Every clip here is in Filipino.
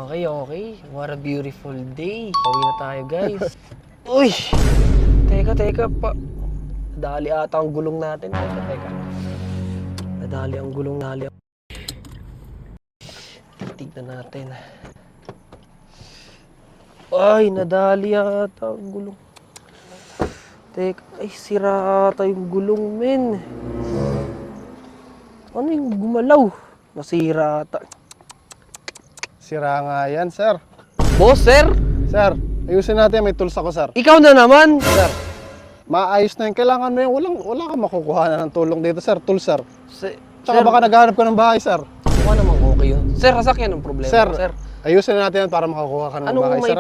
Okay, okay. What a beautiful day. Pauwi na tayo, guys. Uy! Teka pa. Nadali ata ang gulong natin. Teka. Nadali ang gulong natin. Tignan natin. Ay, nadali ata ang gulong. Teka, ay sira ata yung gulong, men. Ano yung gumalaw? Nasira ata. Sira nga yan, sir. Boss, sir? Sir, ayusin natin. May tools ako, sir. Ikaw na naman. Sir, maayos na yun. Kailangan mo yun. Wala kang makukuha na ng tulong dito, sir. Tools, sir. Tsaka baka naghahanap ka ng bahay, sir. Mukha namang okay yun. Sir, sasakyan ang problema. Sir, ayusin natin yan para makakuha ka ng bahay, sir.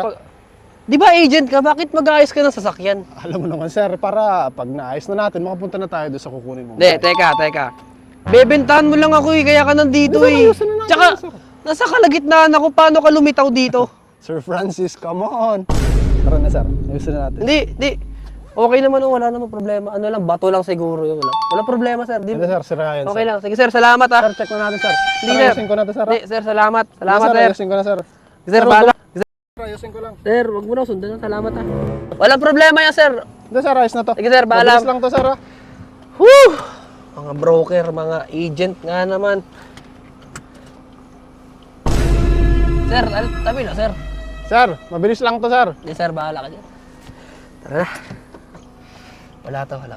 Di ba agent ka? Bakit mag-aayos ka ng sasakyan? Alam mo naman, sir, para pag naayos na natin, makapunta na tayo doon sa kukunin mo. Hindi, teka. Bebentahan mo lang ako kaya ka nandito eh. Ayusin na natin, Tsaka, sir. nasa kalagitnaan ako, paano ka lumitaw dito? Sir Francis, come on. Tara na, sir. Ayusin na natin. Hindi. Okay naman, wala namang problema. Ano lang, bato lang siguro yun. Wala problema, sir. Di, Hindi, sir, sira yan, okay sir. lang. Sige, sir, salamat ah. Sir, check na natin, sir. Hindi, Sir, sir. ayusin ko na to, sir. Hindi, sir, salamat. Salamat, Sir, sir. ayusin ko na, sir. Sir, bahala. Sir, ayusin ko lang. Sir, wag mo na sundan. Salamat ah. Walang problema yan, sir. Hindi, sir, ayos na to. Sige, sir, bahala. Mabilis lang to, sir, ha? Whew! Mga broker, mga agent nga naman. Sir, tabi na, sir. Sir, mabilis lang to, sir. Hindi, sir, bahala ka dyan. Tara na. Wala to, wala.